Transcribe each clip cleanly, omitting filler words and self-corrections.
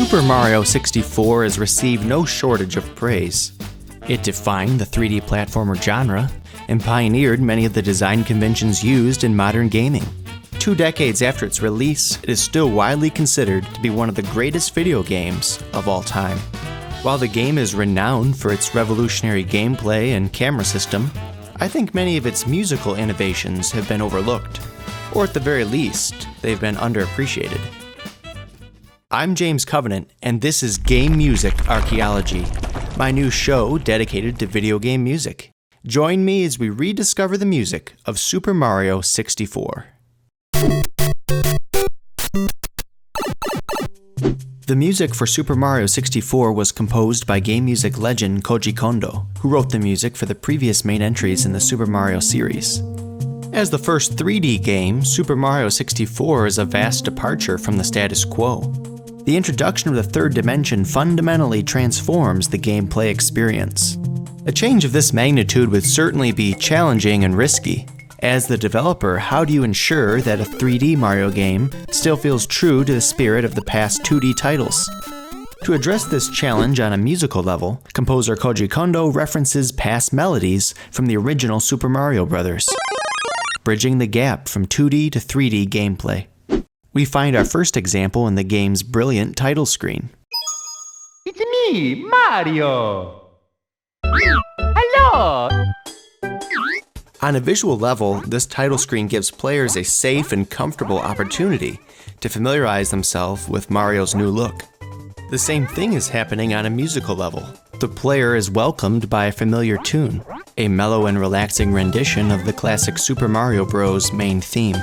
Super Mario 64 has received no shortage of praise. It defined the 3D platformer genre and pioneered many of the design conventions used in modern gaming. 2 decades after its release, it is still widely considered to be one of the greatest video games of all time. While the game is renowned for its revolutionary gameplay and camera system, I think many of its musical innovations have been overlooked, or at the very least, they've been underappreciated. I'm James Covenant, and this is Game Music Archeology, my new show dedicated to video game music. Join me as we rediscover the music of Super Mario 64. The music for Super Mario 64 was composed by game music legend Koji Kondo, who wrote the music for the previous main entries in the Super Mario series. As the first 3D game, Super Mario 64 is a vast departure from the status quo. The introduction of the third dimension fundamentally transforms the gameplay experience. A change of this magnitude would certainly be challenging and risky. As the developer, how do you ensure that a 3D Mario game still feels true to the spirit of the past 2D titles? To address this challenge on a musical level, composer Koji Kondo references past melodies from the original Super Mario Bros., bridging the gap from 2D to 3D gameplay. We find our first example in the game's brilliant title screen. It's me, Mario! Hello! On a visual level, this title screen gives players a safe and comfortable opportunity to familiarize themselves with Mario's new look. The same thing is happening on a musical level. The player is welcomed by a familiar tune, a mellow and relaxing rendition of the classic Super Mario Bros. Main theme.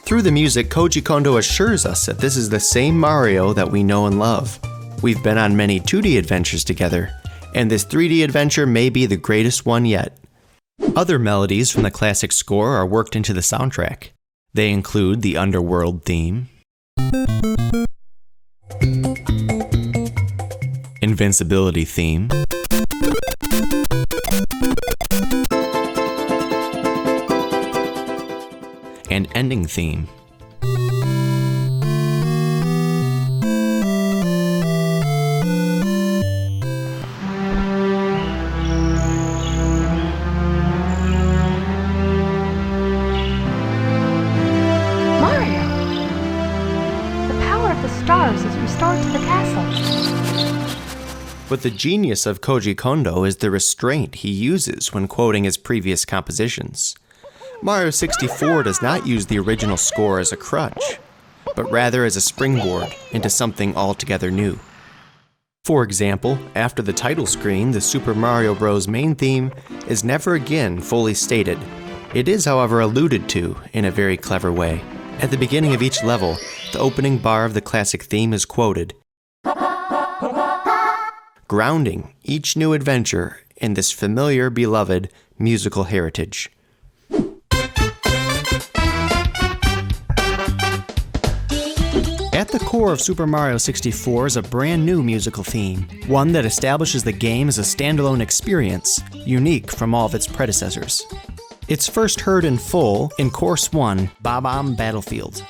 Through the music, Koji Kondo assures us that this is the same Mario that we know and love. We've been on many 2D adventures together, and this 3D adventure may be the greatest one yet. Other melodies from the classic score are worked into the soundtrack. They include the Underworld theme, Invincibility theme, and Ending theme. Stars is restored to the castle. But the genius of Koji Kondo is the restraint he uses when quoting his previous compositions. Mario 64 does not use the original score as a crutch, but rather as a springboard into something altogether new. For example, after the title screen, the Super Mario Bros. Main theme is never again fully stated. It is, however, alluded to in a very clever way. At the beginning of each level, the opening bar of the classic theme is quoted, grounding each new adventure in this familiar, beloved musical heritage. At the core of Super Mario 64 is a brand new musical theme, one that establishes the game as a standalone experience, unique from all of its predecessors. It's first heard in full in Course 1, Bob-omb Battlefield.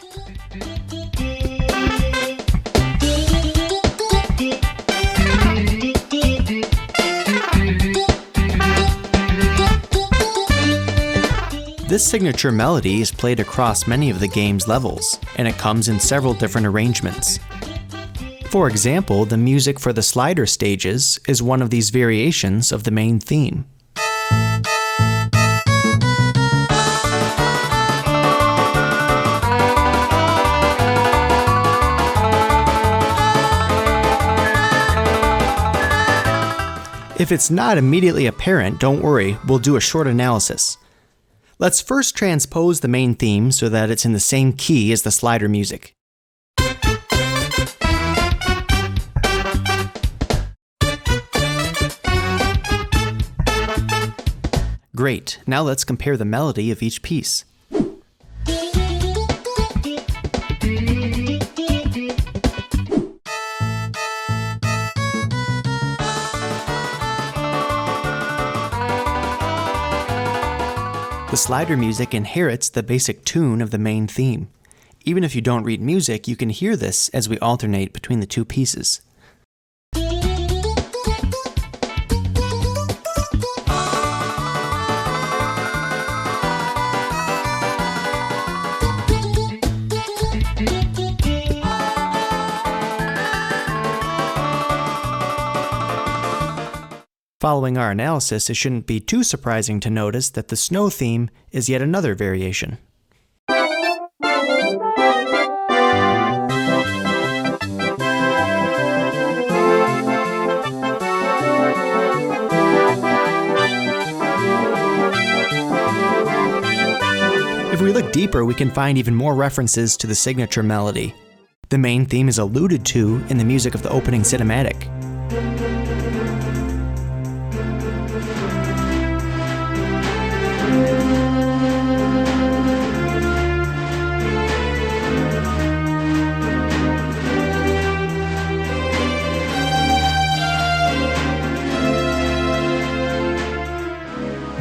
This signature melody is played across many of the game's levels, and it comes in several different arrangements. For example, the music for the slider stages is one of these variations of the main theme. If it's not immediately apparent, don't worry, we'll do a short analysis. Let's first transpose the main theme so that it's in the same key as the slider music. Great, now let's compare the melody of each piece. The slider music inherits the basic tune of the main theme. Even if you don't read music, you can hear this as we alternate between the two pieces. Following our analysis, it shouldn't be too surprising to notice that the snow theme is yet another variation. If we look deeper, we can find even more references to the signature melody. The main theme is alluded to in the music of the opening cinematic.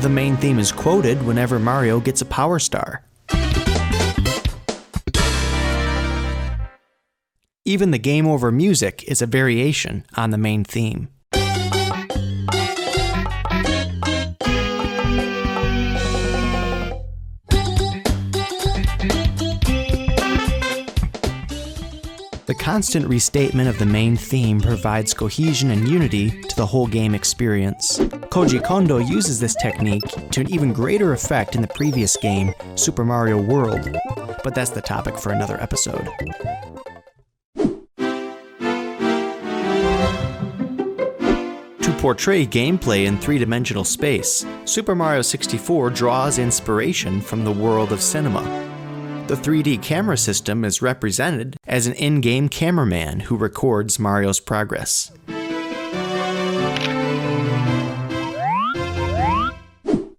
The main theme is quoted whenever Mario gets a Power Star. Even the game over music is a variation on the main theme. The constant restatement of the main theme provides cohesion and unity to the whole game experience. Koji Kondo uses this technique to an even greater effect in the previous game, Super Mario World, but that's the topic for another episode. To portray gameplay in three-dimensional space, Super Mario 64 draws inspiration from the world of cinema. The 3D camera system is represented as an in-game cameraman who records Mario's progress.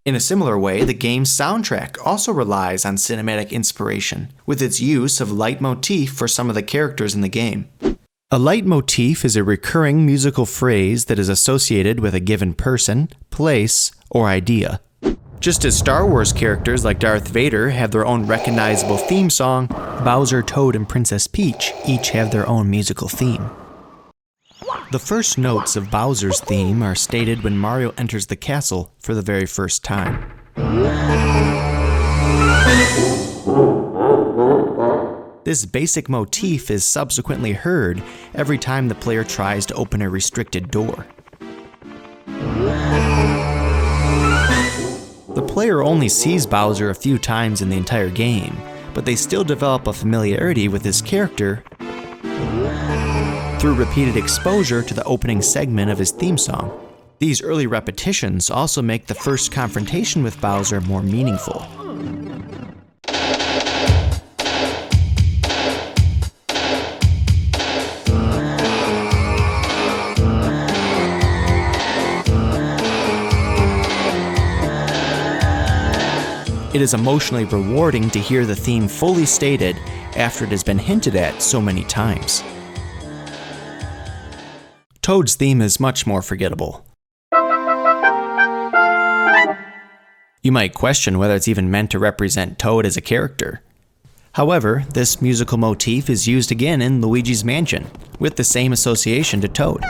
In a similar way, the game's soundtrack also relies on cinematic inspiration, with its use of leitmotif for some of the characters in the game. A leitmotif is a recurring musical phrase that is associated with a given person, place, or idea. Just as Star Wars characters like Darth Vader have their own recognizable theme song, Bowser, Toad, and Princess Peach each have their own musical theme. The first notes of Bowser's theme are stated when Mario enters the castle for the very first time. This basic motif is subsequently heard every time the player tries to open a restricted door. The player only sees Bowser a few times in the entire game, but they still develop a familiarity with his character through repeated exposure to the opening segment of his theme song. These early repetitions also make the first confrontation with Bowser more meaningful. It is emotionally rewarding to hear the theme fully stated after it has been hinted at so many times. Toad's theme is much more forgettable. You might question whether it's even meant to represent Toad as a character. However, this musical motif is used again in Luigi's Mansion, with the same association to Toad.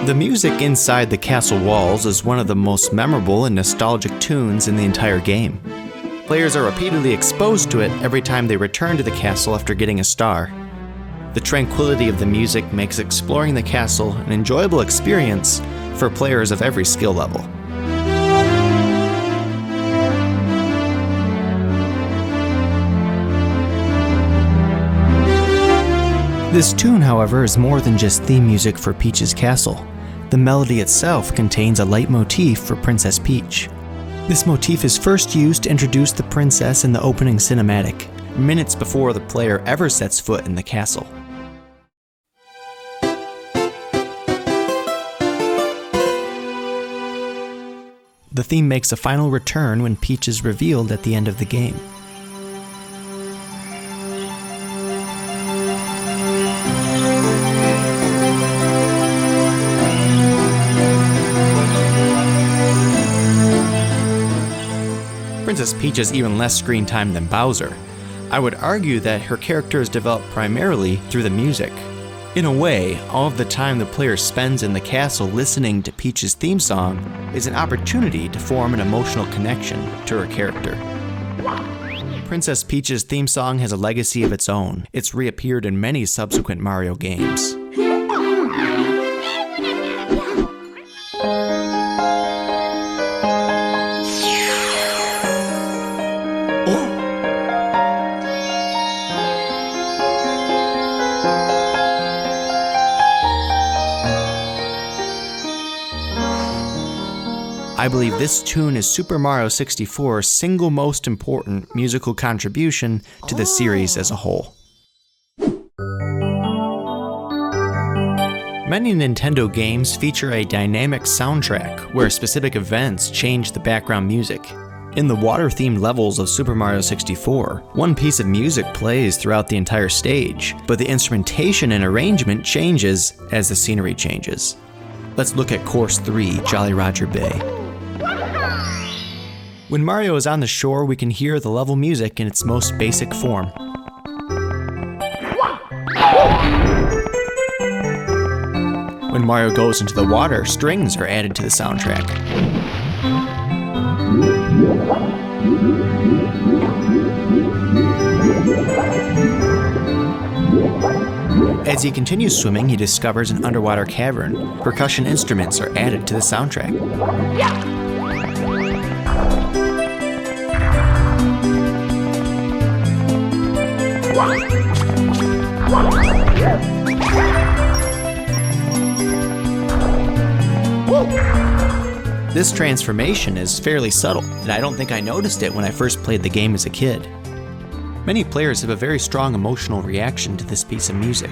The music inside the castle walls is one of the most memorable and nostalgic tunes in the entire game. Players are repeatedly exposed to it every time they return to the castle after getting a star. The tranquility of the music makes exploring the castle an enjoyable experience for players of every skill level. This tune, however, is more than just theme music for Peach's castle. The melody itself contains a leitmotif for Princess Peach. This motif is first used to introduce the princess in the opening cinematic, minutes before the player ever sets foot in the castle. The theme makes a final return when Peach is revealed at the end of the game. Princess Peach has even less screen time than Bowser. I would argue that her character is developed primarily through the music. In a way, all of the time the player spends in the castle listening to Peach's theme song is an opportunity to form an emotional connection to her character. Princess Peach's theme song has a legacy of its own. It's reappeared in many subsequent Mario games. I believe this tune is Super Mario 64's single most important musical contribution to the series as a whole. Many Nintendo games feature a dynamic soundtrack where specific events change the background music. In the water-themed levels of Super Mario 64, one piece of music plays throughout the entire stage, but the instrumentation and arrangement changes as the scenery changes. Let's look at Course 3, Jolly Roger Bay. When Mario is on the shore, we can hear the level music in its most basic form. When Mario goes into the water, strings are added to the soundtrack. As he continues swimming, he discovers an underwater cavern. Percussion instruments are added to the soundtrack. This transformation is fairly subtle, and I don't think I noticed it when I first played the game as a kid. Many players have a very strong emotional reaction to this piece of music.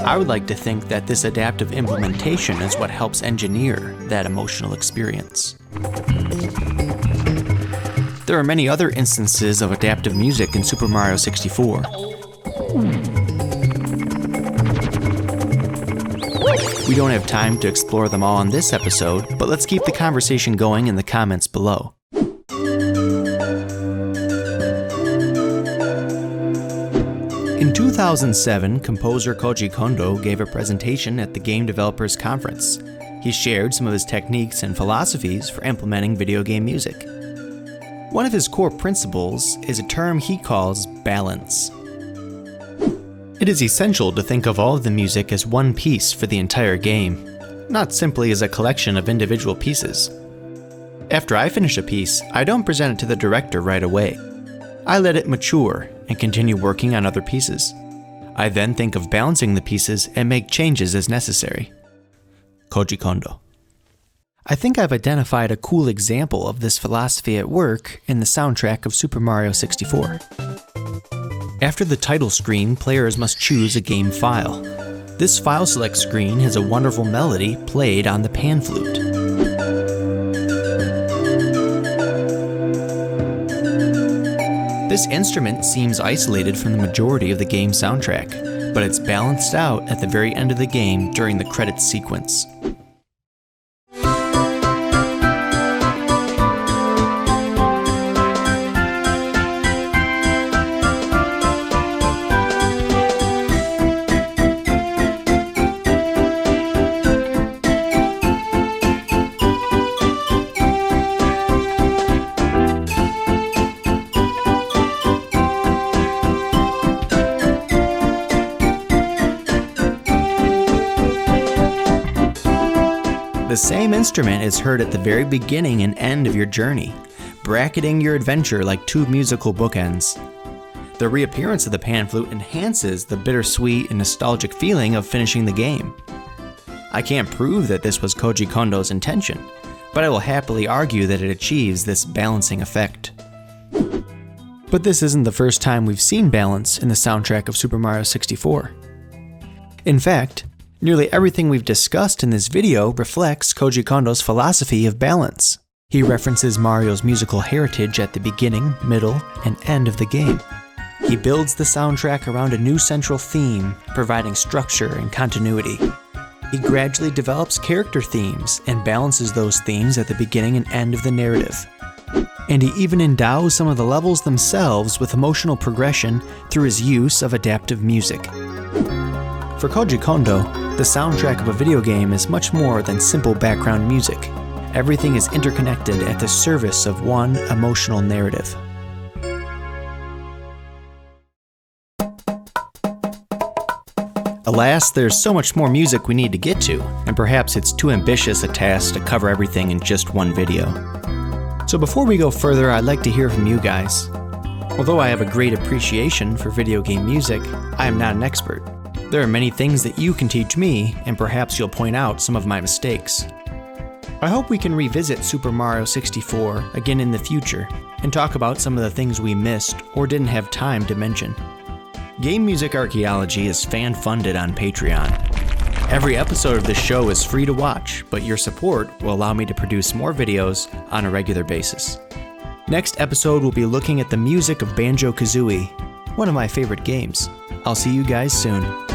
I would like to think that this adaptive implementation is what helps engineer that emotional experience. There are many other instances of adaptive music in Super Mario 64. We don't have time to explore them all in this episode, but let's keep the conversation going in the comments below. In 2007, composer Koji Kondo gave a presentation at the Game Developers Conference. He shared some of his techniques and philosophies for implementing video game music. One of his core principles is a term he calls balance. It is essential to think of all of the music as one piece for the entire game, not simply as a collection of individual pieces. After I finish a piece, I don't present it to the director right away. I let it mature and continue working on other pieces. I then think of balancing the pieces and make changes as necessary. Koji Kondo. I think I've identified a cool example of this philosophy at work in the soundtrack of Super Mario 64. After the title screen, players must choose a game file. This file select screen has a wonderful melody played on the pan flute. This instrument seems isolated from the majority of the game soundtrack, but it's balanced out at the very end of the game during the credits sequence. The same instrument is heard at the very beginning and end of your journey, bracketing your adventure like two musical bookends. The reappearance of the pan flute enhances the bittersweet and nostalgic feeling of finishing the game. I can't prove that this was Koji Kondo's intention, but I will happily argue that it achieves this balancing effect. But this isn't the first time we've seen balance in the soundtrack of Super Mario 64. In fact, nearly everything we've discussed in this video reflects Koji Kondo's philosophy of balance. He references Mario's musical heritage at the beginning, middle, and end of the game. He builds the soundtrack around a new central theme, providing structure and continuity. He gradually develops character themes and balances those themes at the beginning and end of the narrative. and he even endows some of the levels themselves with emotional progression through his use of adaptive music. For Koji Kondo, the soundtrack of a video game is much more than simple background music. Everything is interconnected at the service of one emotional narrative. Alas, there's so much more music we need to get to, and perhaps it's too ambitious a task to cover everything in just one video. So before we go further, I'd like to hear from you guys. Although I have a great appreciation for video game music, I am not an expert. There are many things that you can teach me, and perhaps you'll point out some of my mistakes. I hope we can revisit Super Mario 64 again in the future, and talk about some of the things we missed or didn't have time to mention. Game Music Archeology is fan-funded on Patreon. Every episode of this show is free to watch, but your support will allow me to produce more videos on a regular basis. Next episode, we'll be looking at the music of Banjo-Kazooie, one of my favorite games. I'll see you guys soon.